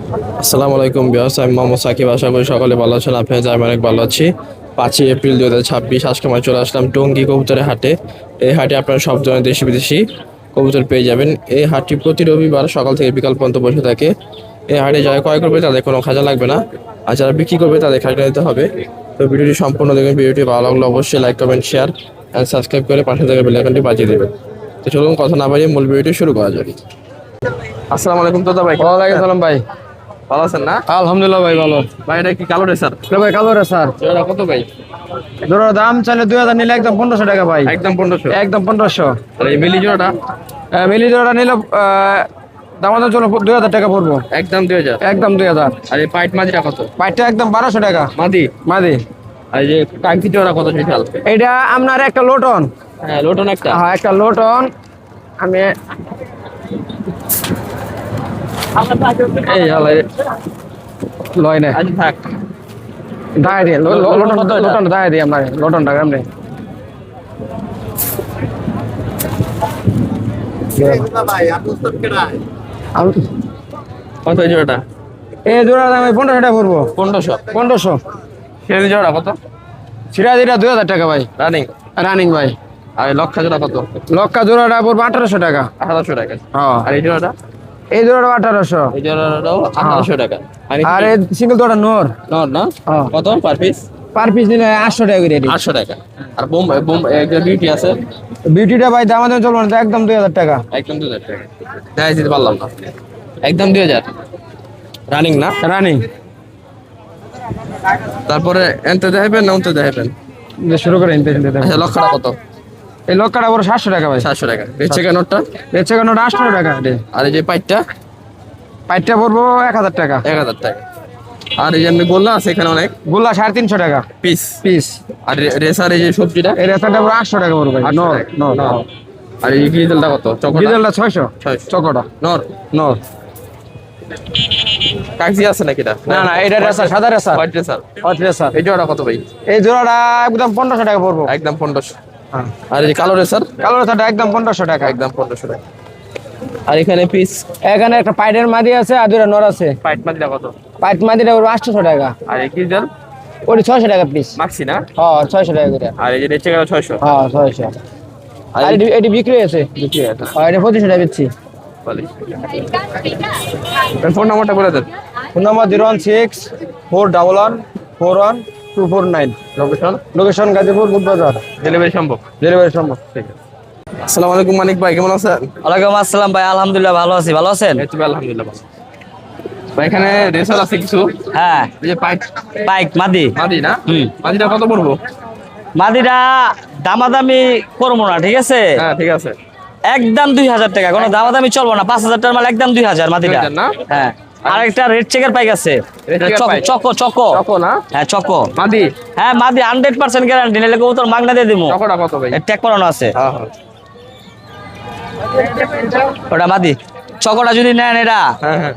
আসসালামু আলাইকুম বিয়াস, আমি মোহাম্মদ সাকিব। আশা করি সকলে ভালো আছেন। আপনার আমি অনেক ভালো আছি। 5ই এপ্রিল 2026 আজকে আমি চলে আসলাম টঙ্গী কবুতরের হাটে। এই হাটে আপনারা সব ধরনের দেশি বিদেশি কবুতর পেয়ে যাবেন। এই হাটটি প্রতি রবিবার সকাল থেকে বিকাল পর্যন্ত বসে থাকে। এই হাটে যারা ক্রয় করবে তাদের কোনো খাজা লাগবে না, আর যারা বিক্রি করবে তাদের খাজা দিতে হবে। তো ভিডিওটি সম্পূর্ণ দেখবেন। ভিডিওটি ভালো লাগলে অবশ্যই like, comment, share and subscribe করে পাশে থেকে বেল আইকনটি বাজিয়ে দেবেন। তো চলুন কথা না বাড়িয়ে মূল ভিডিওটি শুরু করা যাক। আসসালামু আলাইকুম দাদা ভাই। ওয়ালাইকুম সালাম ভাই। ভালো আছেন না? আলহামদুলিল্লাহ ভাই ভালো। ভাই এটা কি কালো রেসার? ভাই কালো রে স্যার, এটা কত ভাই? জোড়ার দাম চাইলে 2000, নিলে একদম 1500 টাকা ভাই। একদম 1500। একদম 1500। আর এই মিলি জোড়াটা মিলি জোড়া নিলে দাম আমাদের চলো 2000 টাকা পড়বো। একদম 2000। একদম 2000। আর এই পাইট মাঝিটা কত? পাইটটা একদম 1200 টাকা মাদি। মাদি। আর এই যে কাকি জোড়া কত বিশাল? এটা আপনার একটা লোটন। হ্যাঁ লোটন একটা। হ্যাঁ একটা লোটন। আমি এই হলো লয় না আজ থাক। দাঁড়াই দিয়ে লোটন লোটন দাঁড়াই দিই আপনার লোটনটা কেমনে কত এই জোড়াটা? এই জোড়ার দাম 1500 টাকা পড়বো। 1500। 1500। সেই জোড়া কত? সিরাজিটা 2000 টাকা ভাই। রানিং। রানিং ভাই। আর এই লক্ষা জোড়া কত? লক্কা জোড়াটা পড়বো 1800 টাকা। 1800 টাকা। হ্যাঁ আর এই জোড়াটা? এই জোড়াটা 1800। এই জোড়াটাও 1800 টাকা। আর এই সিঙ্গেল জোড়া নোর নর না? হ্যাঁ। কত পার পিস? পার পিস নিলে 800 টাকা করে রেডি। 800 টাকা। আর বোম বোম একটা বিউটি আছে বিউটিটা ভাই দাম আমাদের চলবে না, একদম 2000 টাকা। একদম 2000 টাকা। দেখাই দিতে পারলাম না। একদম 2000। রানিং না? রানিং। তারপরে এনতে দেখাবেন না উনতে দেখাবেন? শুরু করে নিতে নিতে আচ্ছা লক্ষটা কত? এই লক্কাটা বড় 700 টাকা ভাই। 700 টাকা। বেচে কেনটা? বেচে কেন 800 টাকা রে। আর এই যে পাইটটা? পাইটটা পড়বো 1000 টাকা। 1000 টাকা। আর এই যে আমি গোল্লা আছে এখানে অনেক গোল্লা 350 টাকা পিস। পিস। আর রেসার এই যে সবজিটা? এই রেসাটা পুরো 800 টাকা পড়বে ভাই। 800 নর টাকা। নর। নর। আর এই গ্রিজেলটা কত? চকোটা? ডিজেলটা 600 600। চকোটা নর। নর। কাগজি আছে নাকি এটা? না না এটা রেসার, সাদা racer. White racer. Hot racer. এই জোড়াটা কত ভাই? এই জোড়াটা একদম 1500 টাকা পড়বো। একদম 1500। হ্যাঁ। আর এই যে কালো রেসার? কালো রেসারটা একদম 1500 টাকা। একদম 1500 টাকা। আর এখানে পিস এখানে একটা পাইটের মাদি আছে আর দুটো নর আছে। পাইট মাদিটা কত? পাইট মাদিটা ওর 800 টাকা। আর এই গ্রিজেল ওটি 600 টাকা পিস। মাক্সি না? হ্যাঁ 600 টাকা করে। আর এই যে রেচে গেল 600। হ্যাঁ 600। আর আর এটি বিক্রি হয়েছে। বিক্রি আছে। হ্যাঁ এটা 2500 টাকা বেচছি। ফোন নাম্বারটা বলে দেন। Phone number 016-411-41249। Location? Location Gazipur Budhbazar. Delivery সম্ভব? ডেলিভারি সম্ভব। ঠিক আছে। আসসালামু আলাইকুম মানিক ভাই, কেমন আছেন? ওয়ালাইকুম আসসালাম ভাই, আলহামদুলিল্লাহ ভালো আছি। ভালো আছেন? এই তো ভাই, আলহামদুলিল্লাহ ভালো। ভাই এখানে রেসার আছে কিছু। হ্যাঁ এই যে পাইট বাইক মাদি। মাদি না? হুম। মাদিটা কত পড়বো? মাদিটা দামাদামি করবো না, ঠিক আছে? হ্যাঁ ঠিক আছে। একদম 2000 টাকা, কোনো দামাদামি চলবো না। 5000 টাকার মাল একদম 2000 মাদিটা। 2000 না? হ্যাঁ। আর একটা রেড চেকের পাইক আছে। red checker পাইক? Choco choco. চকো না? হ্যাঁ চকো। মাদি? হ্যাঁ মাদি 100% গ্যারান্টি, নিলে কবুতর মাগনা দিয়ে দিবো। চকোটা কত ভাই? ট্যাগ করানো আছে। হ্যাঁ হ্যাঁ। ওটা মাদি। চকোটা যদি নেন এটা হ্যাঁ হ্যাঁ।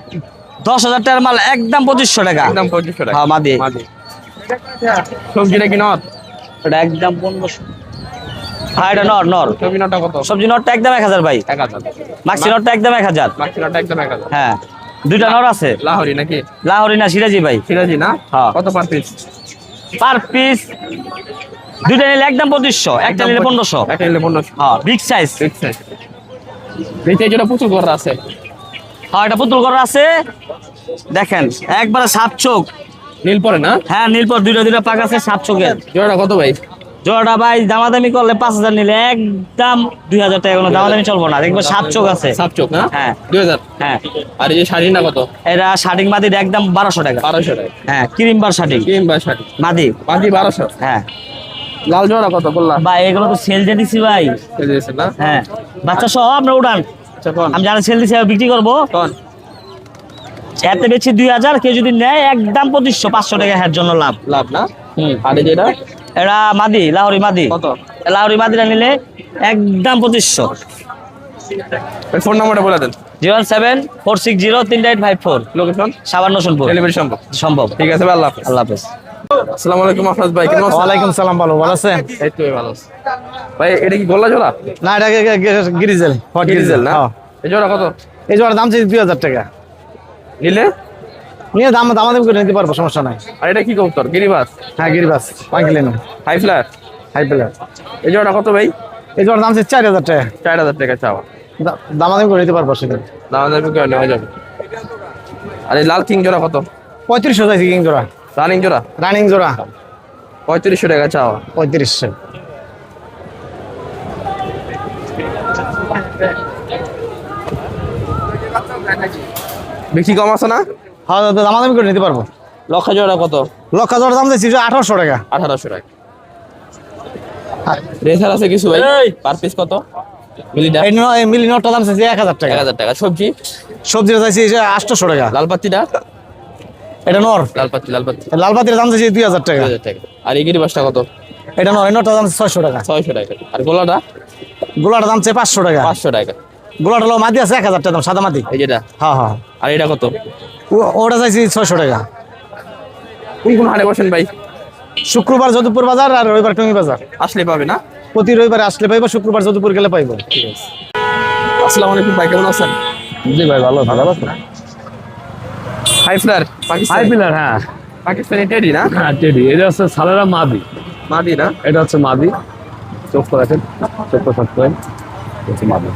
10,000 টাকার মাল একদম 2500 টাকা। একদম 2500 টাকা। হ্যাঁ মাদি। মাদি। সবজিটা কি নর? ওটা একদম 1500। হ্যাঁ এটা নর নর। সবজি নরটা কত? সবজি নটটা একদম 1000 ভাই। 1000। মাক্সি নটটা একদম 1000। মাক্সি নরটা একদম 1000। হ্যাঁ দুইটা নর আছে। লাহোরি নাকি? লাহোরি না সিরাজি ভাই। সিরাজি না? হ্যাঁ। কত পার পিস? পার পিস দুইটা নিলে একদম 2500, একটা নিলে 1500। একটা নিলে 1500। হ্যাঁ বিগ সাইজ। ঠিক আছে। নিচে যেটা প্রচুর করা আছে। হ্যাঁ এটা পুতুল করা আছে। দেখেন একবারে সাত চোখ। নীল পরে না? হ্যাঁ নীলপর দুইটা দুইটা পাক আছে সাত চোখের। জোড়াটা কত ভাই? জোড়াটা ভাই দামাদামি করলে 5000, নিলে একদম 2000 টাকা, কোনো দামাদামি চলবো না। দেখবো সাত চোখ আছে। সাপ চোখ না? হ্যাঁ 2000। হ্যাঁ। আর এই যে শাড়িটা কত? এটা শার্টিং মাদির একদম 1200 টাকা। 1200 টাকা। হ্যাঁ ক্রিমবার শার্টিং কিংবা শাড়ি মাদি। মাদি 1200। হ্যাঁ লাল জোড়া কত বললাম? ভাই এগুলো তো সেল দিয়ে দিছি ভাই। এই যে আছে না? হ্যাঁ বাচ্চা সহ আপনার উড়ান। আচ্ছা কোন? আমি যারা সেল দিছি বিক্রি করবো। কোন? এতে বেশি 2000, কেউ যদি নেয় একদম 2500, 500 টাকা এর জন্য লাভ। লাভ না? হুম। আর এই যেটা এরা মাদি লাহোরি মাদি। কত? লাহোরি মাদিরা নিলে একদম 2500। ফোন নাম্বারটা বলে দেন। 074603854। লোকেশন? সাবান নসনপুর। ডেলিভারি সম্ভব? সম্ভব। ঠিক আছে ভাই, আল্লাহ হাফেজ। আল্লাহ হাফেজ। আসসালামু আলাইকুম আফরাজ ভাই, কেমন আছেন? ওয়ালাইকুম সালাম, ভালো আছেন? এই তো ভালো আছি। ভাই এটা কি গোল্লা জোড়া? না এটা গ্রিজেল, হট গ্রিজেল না? হ্যাঁ। এই জোড়া কত? এই জোড়ার দাম চাইছি 2000 টাকা। নিলে? নিয়ে দামাদামি করে নিতে পারবো, সমস্যা নাই। আর এটা কি কবুতর? গিরিবাস? হ্যাঁ গিরিবাস পাঙ্কিলেন হাই ফ্লায়ার? High player. এই জোড়াটা কত ভাই? এই জোড়ার দাম হচ্ছে 4000 টাকা। 4000 টাকা চাওয়া। দামাদামি করে নিতে পারবো সেটা। দামাদামি করে নেওয়া যাবে। আর এই লাল কিং জোড়া কত? 3500 চাইছি কিং জোড়া। রানিং জোড়া? রানিং জোড়া 3500 টাকা চাওয়া। 3500। বেশি কম আছে না? হ্যাঁ দামাদামি করে নিতে পারবো। লক্ষা জোড়া কত? লক্ষা জোড়ার দাম চাইছি 1800 টাকা। 1800 টাকা। রেসার আছে কিছু ভাই? পার পিস কত? মিলিটা? এই মিলি নটটা দাম চাইছি 1000 টাকা। 1000 টাকা। সবজি? সবজিটা চাইছি 800 টাকা। লাল পাত্তিটা? এটা নর। লাল পাত্তি, লাল পাত্তি লাল পাতির দাম চাইছি 2000 টাকা। 2000 টাকা। আর এই গিরিবাসটা কত? এটা নর, এই নটটার দাম 600 টাকা। 600 টাকা। আর গোলাটা? গোলাটার দাম চাই 500 টাকা। 500 টাকা। গোলাটা হলো মাদি আছে 1000 টাকা দাম, সাদা মাদি। এই যেটা? হ্যাঁ হ্যাঁ। আর এটা কত? ওটা চাইছি 600 টাকা। কোন কোন হাটে বসেন ভাই? শুক্রবার যদুপুর বাজার আর রবিবার টঙ্গী বাজার। আসলে পাবে না? প্রতি রবিবার আসলে পাইবো, শুক্রবার যদুপুর গেলে পাইবো। ঠিক আছে। আসসালামু আলাইকুম ভাই, কেমন আছেন? জি ভাই ভালো ভালো আছেন। হাই ফ্লায়ার পাকিস্তানি? হাই পিলার, হ্যাঁ পাকিস্তানি টেডি না? হ্যাঁ টেডি। এটা হচ্ছে সালেরা মাদি। মাদি না? এটা হচ্ছে মাদি। চোখ করেছেন, চোখটা সত্য হচ্ছে মাদি।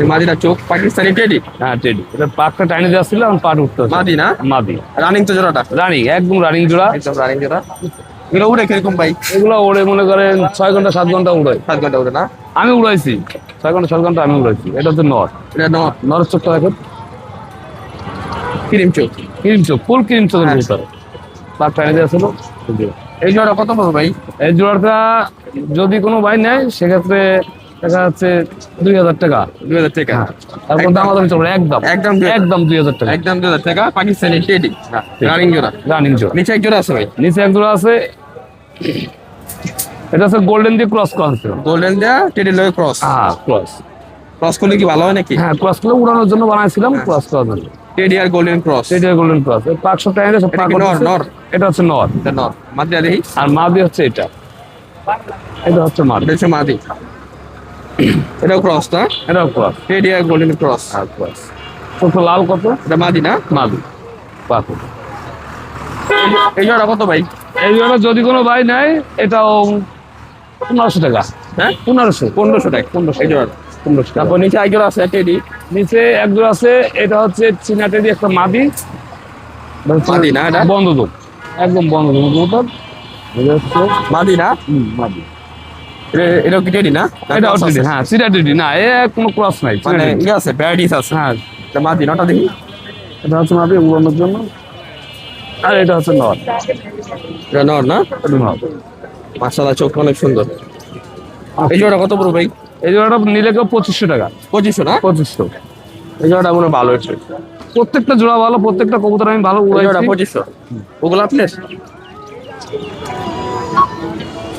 এই মাদিটা চোখ পাকিস্তানি টেডি? হ্যাঁ টেডি। এটা পাকটা টাইনে যাচ্ছিল, এখন পাট উঠতে হচ্ছে। মাদি না? মাদি রানিং তো জোড়াটা? রানিং, একদম রানিং জোড়া। একদম রানিং জোড়া। এগুলো উড়ে কিরকম ভাই? এগুলো ওড়ে মনে করেন 6 ঘন্টা 7 ঘন্টা উড়াই। 7 ঘন্টা উড়ে না? আমি উড়াইছি 6 ঘন্টা 7 ঘন্টা আমি উড়াইছি। এটা হচ্ছে নর। এটা নর? নরের চোখটা দেখেন, ক্রিম চোখ? ক্রিম চোখ, ফুল ক্রিম চোখের হ্যাঁ। ভিতরে পাক টাইনে যাচ্ছিল। এই জোড়া কত পাবো ভাই? এই জোড়াটা যদি কোনো ভাই নেয় সেক্ষেত্রে দেখা যাচ্ছে 2000 টাকা। 2000 টাকা? তারপর দাম আদামি চলবে একদম একদম একদম 2000 টাকা। একদম 2000 টাকা পাকিস্তানি টেডি রানিং জোড়া? রানিং জোড়া। নিচে এক জোড়া আছে ভাই? নিচে এক জোড়া আছে, এটা হচ্ছে গোল্ডেন দিয়ে ক্রস করা হচ্ছে। গোল্ডেন দা টেডি লয় ক্রস? হ্যাঁ ক্রস। ক্রস করলে কি ভালো হয় নাকি? হ্যাঁ ক্রস করে উড়ানোর জন্য বানাইছিলাম, ক্রস করার জন্য। টেডি আর গোল্ডেন ক্রস? এটা গোল্ডেন ক্রস। এই পাক সব টাইনে সব এটা পাক কি নর? হচ্ছে। নর? এটা হচ্ছে নর। এটা নর। মাদিটা দেখি। আর মাদি হচ্ছে এটা। এটা হচ্ছে মাদি। এটা হচ্ছে মাদি। এটাও ক্রস না? এটাও ক্রস। টেডি আর গোল্ডেন ক্রস? আর ক্রস। চোখ লাল কত? এটা মাদি না? মাদি পাক। এই জোড়া কত ভাই? এই জন্য যদি কোনো ভাই নেয় এটাও 1500 টাকা। হ্যাঁ 1500। 1500 টাকা। 1500 এই জোড়া? 1500 টাকা। তারপর নিচে এক জোড়া আছে টেডি? নিচে এক জোড়া আছে, এটা হচ্ছে চীনাটেরই একটা মাদি। মাদি না এটা? বন্ধ দুধ, একদম বন্ধ দুধ। এটা হচ্ছে মাদি না? মাদি। এটাও কি টেডি না? এটা হচ্ছে হ্যাঁ চীনাটেরি না, এ কোনো ক্রস নাই। মানে ই আছে, ভ্যারাইটিস আছে। হ্যাঁ এটা মাদি নটা দেখি। এটা হচ্ছে মাদি উড়ানোর জন্য। আর এটা হচ্ছে নর। এটা নর না? এটা নর। মাশাআল্লাহ, চোখ অনেক সুন্দর। এই জোড়া কত পড়বে ভাই? এই জোড়াটা নিলে কেউ 2500 টাকা। 2500 না? 2500। এই জোড়াটা মনে হয় ভালো হচ্ছে। প্রত্যেকটা জোড়া ভালো, প্রত্যেকটা কবুতর আমি ভালো এই জোড়া উড়াইছি। 2500? ওগুলো আপনার?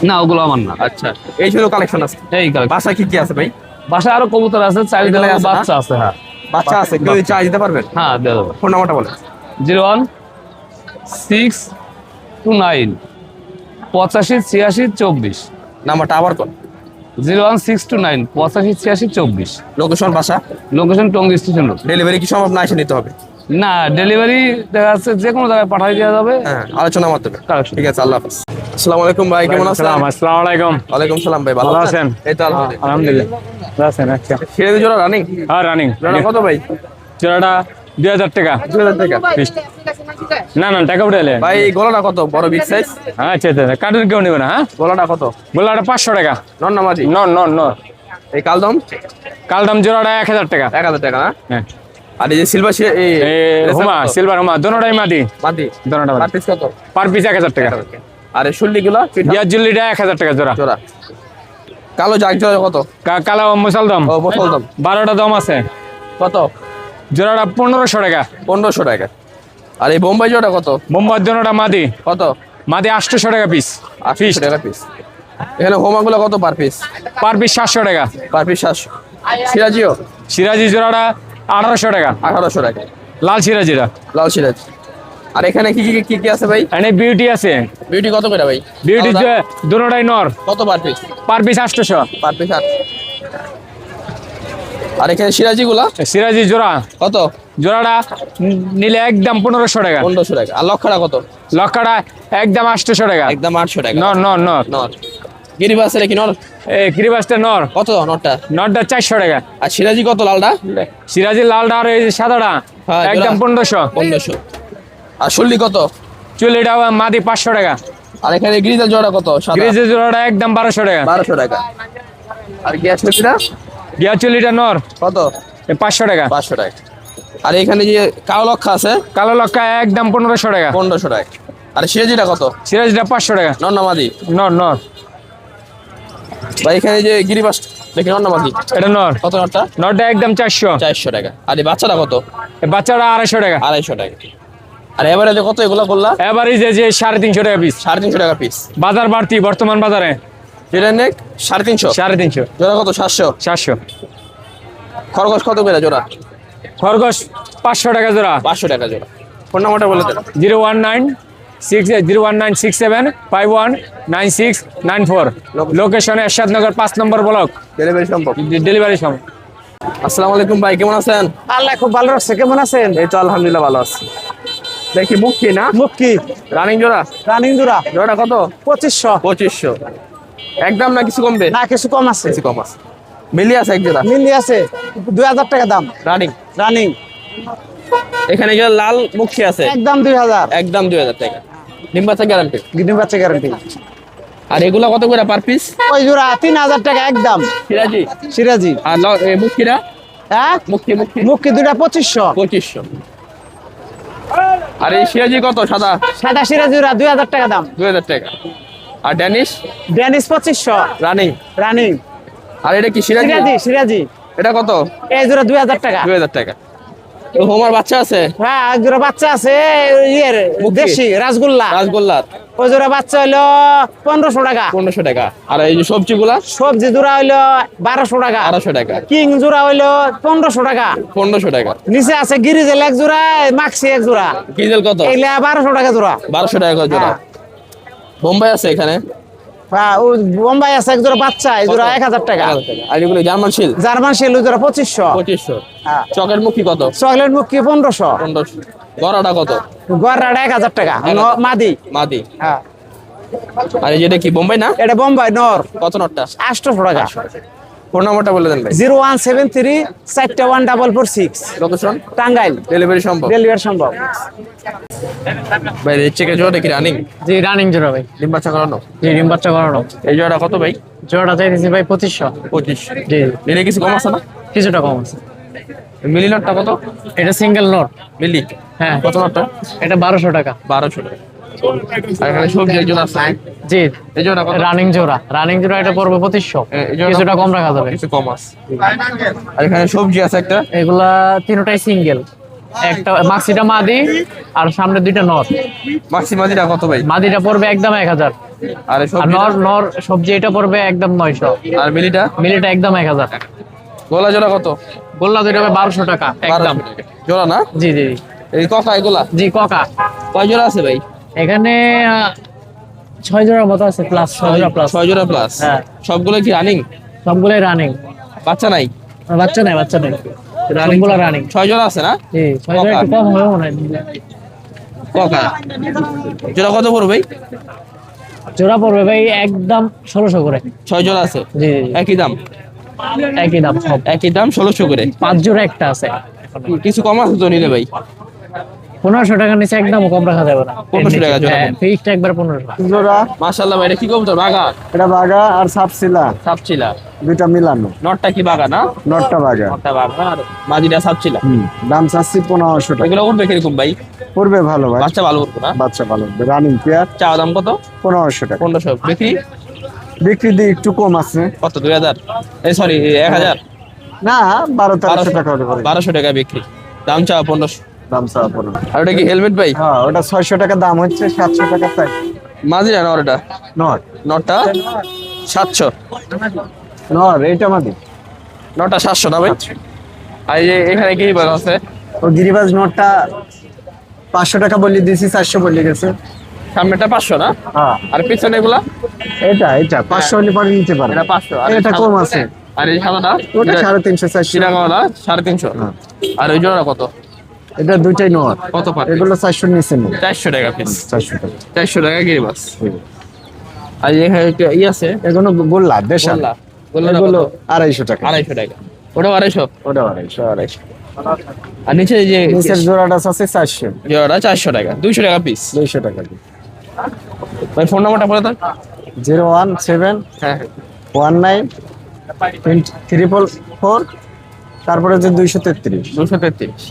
না ওগুলো আমার না। আচ্ছা, এই ছিল কালেকশন আছে। এই কারণে বাসায় কি কি আছে ভাই? বাসায় আরো কবুতর আছে, চাইলে এগুলাই আছে না? বাচ্চা আছে। হ্যাঁ বাচ্চা আছে, কেউ চা দিতে পারবেন? হ্যাঁ দিয়ে দেবো। ফোন নাম্বারটা বলেন। 01629 85 86 24। নাম্বারটা আবার কোন? 01629 85 86 24। লোকেশন বাসা? Location Tongi station road. Delivery কি সম্ভব না, এসে নিতে হবে? না ডেলিভারি দেখা যাচ্ছে যে কোনো জায়গায় পাঠিয়ে দেওয়া যাবে। হ্যাঁ, আলোচনার মাধ্যমে। Correction. ঠিক আছে, আল্লাহ হাফেজ। আসসালামু আলাইকুম ভাই, কেমন আছেন? আসসালামু আলাইকুম। ওয়ালাইকুম সালাম ভাই, ভালো আছেন? এই তো আলহামদুলিল্লাহ। আলহামদুলিল্লাহ আছেন। আচ্ছা ছেড়ে জোড়া রানিং? হ্যাঁ রানিং। জোড়া কত ভাই? জোড়াটা 2000 টাকা। 2000 টাকা? না না টাকা উঠাইলে ভাই গলাটা কত? বড় বিগ সাইজ? আচ্ছা আচ্ছা কার্টুন কেউ নেবে না। হ্যাঁ গলাটা কত? গোলাটা 500 টাকা। নন নামাজি? নন নন নন। এই কালদম? কালদাম জোড়াটা 1000 টাকা। 1000 টাকা না? হ্যাঁ আর এই যে সিলভার এই হুমা সিলভার হুমা দোনোটাই মাদি। মাদি? দোনোটা পার মাদি। পিস কত? পার পিস 1000 টাকা। আর এই শুল্লি গুলো? ইয়ার জুল্লিটা 1000 টাকা জোড়া। জোড়া। কালো জাগ জোড়া কত? কালো মুসালদম ও মুসলদম 12টা দম আছে। কত? জোড়াটা 1500 টাকা। 1500 টাকা। আর এই বোম্বাই জোড়া কত? বোম্বার দোনোটা মাদি। কত? মাদি 800 টাকা পিস। 800 টাকা পিস। এখানে হোমাগুলো কত পার পিস? পার পিস 700 টাকা। Per piece 700। সিরাজিও? সিরাজি জোড়াটা 1800 টাকা। 1800 টাকা। লাল সিরাজিটা। লাল সিরাজ। আর এখানে কি কি কি কি আছে ভাই? এখানে বিউটি আছে। বিউটি কত করে ভাই? বিউটি দোনোটাই নর। কত per piece? Per piece 800। Per piece 800। আর এখানে সিরাজি গুলা সিরাজি জোড়া কত? জোড়াটা নিলে একদম 1500 টাকা। 1500 টাকা। আর লক্ষাটা কত? লক্ষাটা একদম 800 টাকা। একদম 800 টাকা। নর নর নর নর। গিরিবাস এর কি নর? এই গিরিবাসটা নর। কত নরটা? নরটা 400 টাকা। আর সিরাজি কত লালটা? সিরাজি লালটা আর এই সাদাটা হ্যাঁ, একদম জোড়া? 1500। 1500। আর শুল্লি কত? চুলিটা মাদি 500 টাকা। আর এখানে গ্রিজেল জোড়া কত? সাদা? গ্রিজের জোড়াটা একদম 1200 টাকা। 1200 টাকা। আর গ্যাস লিপিটা গিয়া চুলিটা নর কত? 500 টাকা। 500 টাকা। আর এখানে যে কালো লক্ষা আছে কালো লক্ষা একদম 1500 টাকা। 1500 টাকা। আর সিরাজিটা কত? সিরাজটা 500 টাকা। নর না মাদি? নর নর বা এখানে যে গিরিবাস দেখি নর না মাদি? এটা নর। কত নরটা? নরটা একদম 400। 400 টাকা। আর এই বাচ্চাটা কত? এই বাচ্চাটা 250 টাকা। 250 টাকা। আর এবারে যে কত এগুলা করলা? এবারই যে 350 টাকা পিস। 350 টাকা পিস। বাজার বাড়তি বর্তমান বাজারে যেটা নেক 350। 350। জোড়া কত? 700। 400। খরগোশ কত করে জোড়া? খরগোশ 500 টাকা জোড়া। 500 টাকা জোড়া। ফোন নাম্বারটা বলে দেন। 0196001919694। লোকেশন এরশাদনগর 5 নম্বর ব্লক। ডেলিভারি সম্ভব? ডেলিভারি সময়। আসসালামু আলাইকুম ভাই, কেমন আছেন? আল্লাহ খুব ভালো রাখছে, কেমন আছেন? এই তো আলহামদুলিল্লাহ ভালো আছি। দেখি মুখী না মুক্কি রানিং জোড়া? রানিং জোড়া জোড়াটা কত? 2500। 2500। একদম না কিছু কমবে? না কিছু কম আছে, কিছু কম আছে। মিলি আছে এক জোড়া মিলি আছে 2000 টাকা দাম রানিং। রানিং। এখানে যে লাল মুখী আছে একদম 2000। একদম 2000 টাকা। ডিম্বাচা গ্যারান্টি। গিডিং বাচ্চা গ্যারান্টি। আর এগুলা কত করে পার পিস? ওই জোড়া 3000 টাকা একদম। সিরাজি। সিরাজি। আর মুখীরা? হ্যাঁ মুখী মুক্কি দুটা 2500। 2500। আর এই সিরাজি কত সাদা? সাদা সিরাজি জোড়া 2000 টাকা দাম। 2000 টাকা। আর ড্যানিশ ড্যানিশ 2500 রানিং। রানিং। আর এটা কি সিরাজি? সিরাজি সিরাজি এটা কত? এই জোড়া 2000 টাকা। 2000 টাকা। তো হোমার বাচ্চা আছে? হ্যাঁ এক জোড়া বাচ্চা আছে ইয়ের মুক্কি। দেশি রাসগোল্লা। রাসগোল্লার ওই জোড়া বাচ্চা হইলো 1500 টাকা। 1500 টাকা। আর এই যে সবজিগুলা? সবজি জোড়া হইলো 1200 টাকা। 1200 টাকা। কিং জোড়া হইলো 1500 টাকা। 1500 টাকা। নিচে আছে গিরিজেল এক জোড়া, মাক্সি এক জোড়া, ডিজেল কত? এইগুলা 1200 টাকা জোড়া। 1200 টাকা করে জোড়া। হ্যাঁ। বোম্বাই আছে এখানে? হ্যাঁ ও বোম্বাই আছে এক জোড়া বাচ্চা, এই জোড়া 1000 টাকা। 1000 টাকা। আর এগুলো জার্মান শিল? জার্মান শেলু জোড়া 2500। 2500। হ্যাঁ। চকের মুখী কত? চকলেট মুক্কি 1500। 1500। গড়াটা কত? গড়রাটা 1000 টাকা। 1000 মাদি। মাদি। হ্যাঁ আর এই যেটা কি বোম্বাই না? এটা বোম্বাই নর কত নটটা? 800 টাকা। ফোন নাম্বারটা বলে দেন ভাই। 0173 414446 লোকেশন? টাঙ্গাইল। ডেলিভারি সম্ভব? ডেলিভারি সম্ভব। ভাই রেড চেকের জোড়াটা কি রানিং? জি রানিং জোড়া ভাই। ডিম বাচ্চা করানো? জি ডিম বাচ্চা করানো। এই জোড়াটা কত ভাই? জোড়াটা চাইতেছি ভাই 2500। 2500। জি নিলে কিছু কম আছে না? কিছুটা কম আছে। মিলি নটটা কত? এটা সিঙ্গেল নোট। মিলি হ্যাঁ কত নটটা? এটা 1200 টাকা। 1200 টাকা। আর এখানে সবজি একজন আছে? জি এই জোড়া কত? রানিং জোড়া। রানিং জোড়া এটা পড়বে 2500। এই জোড়া কিছুটা কম রাখা যাবে। কিছু কম আছে। আর এখানে সবজি আছে একটা? এগুলা তিনটাই সিঙ্গেল। একটা মাক্সিটা মাদি আর সামনে দুইটা নর। মাক্সি মাদিটা কত ভাই? মাদিটা পড়বে একদম 1000। আর এই আর সবজি নর নর সবজি এটা পড়বে একদম 900। আর মিলিটা? মিলিটা একদম 1000। গোলা জোড়া কত? গোল্লা দুইটা হবে 1200 টাকা একদম। 1200 টাকা। জোড়া না? জি জি এই ককা এগুলা জি ককা। কয় জোড়া আছে ভাই? এখানে 6 জোড়ার মতো আছে, প্লাস 6 জোড়া প্লাস। 6 জোড়া প্লাস। হ্যাঁ। সবগুলো কি রানিং? সবগুলোই রানিং। বাচ্চা নাই? বাচ্চা নাই বাচ্চা নাই। সবগুলো রানিং। 6 জোড়া আছে না? জি 6 জোড়া একটু কম হবে মনে হয়। ককা জোড়া কত পড়বে ভাই? জোড়া পড়বে ভাই একদম 1600 করে। 6 জোড়া আছে? জি একই দাম? একই দাম সব। একই দাম 1600 করে। 5 জোড়া একটা আছে। কিছু কম আছে তো নিলে ভাই? 1500 টাকার নিচে একদম কম রাখা যাবে না। 1500 টাকা জোড়া। ফিক্সড একবার 1500। জোড়া মাশাআল্লাহ ভাই, এটা কি কবুতর? বাঘা? এটা বাগা আর সাপসিলা সাপচিলা। দুইটা মিলানো। নটটা কি বাঘা না? নটটা বাগা। নটটা বাঘা আর মাদিটা সাপচিলা। দাম চাচ্ছি 1500 টাকা। এগুলো উঠবে কিরকম ভাই? পড়বে ভালো ভাই, বাচ্চা ভালো উঠবে না? বাচ্চা ভালো রানিং পেয়ার। চাওয়া দাম কত? 1500 টাকা। 1500। বিক্রি বিক্রি দিয়ে একটু কম আছে। কত? 2000? এই সরি 1000? না 1200-1300 টাকা হতে পারে। 1200 টাকা বিক্রি। দাম চাওয়া 1500। দাম চাওয়া 1500। আর ওটা কি হেলমেট ভাই? হ্যাঁ ওটা 600 টাকা দাম হচ্ছে, 700 টাকা চাই। মাদিরা না ওটা? নর নটটা 700। নর এইটা মাদি। নটটা 700 না ভাই? আর এই যে এখানে কি বাঘ আছে? ও গিরিবাজ নটটা 500 টাকা বলে দিয়েছি, 400 বলে গেছে। সামনেটা 500 না? হ্যাঁ আর পিছনে এগুলা? এটা 500 হলে পরে নিতে পারে। এটা 500। আর এটা কম আছে। আর এই সাদাটা? ওটা 350-400। চিরাগাওয়ালা 350। আর ওই জোড়া কত? এটা দুইটাই নর। কত পার এগুলো 400 নিচে নেই। 400 টাকা পিস। 400 টাকা। 400 টাকা গিরিবাস। আর এখানে একটা আছে এগুলো গোল্লা দেশাল। গোল্লা। গোল্লাটা এগুলো কত? 250 টাকা। 250 টাকা। ওটা 250? ওটা 250। 250। আর নিচে এই যে নিচের জোড়াটা আছে 400। জোড়াটা 400 টাকা, 200 টাকা পিস। 200 টাকা। ভাই ফোন নাম্বারটা বলে দাও। 017 হ্যাঁ 19 344, তারপরে যে 233। 233।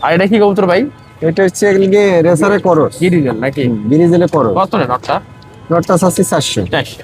আর এটা কি কবুতর ভাই? এটা হচ্ছে এগুলো রেসারে করস, গিরিজেল নাকি? গিরিজেলে করস। কত রে নটটা? নটটা আছে 400। 400।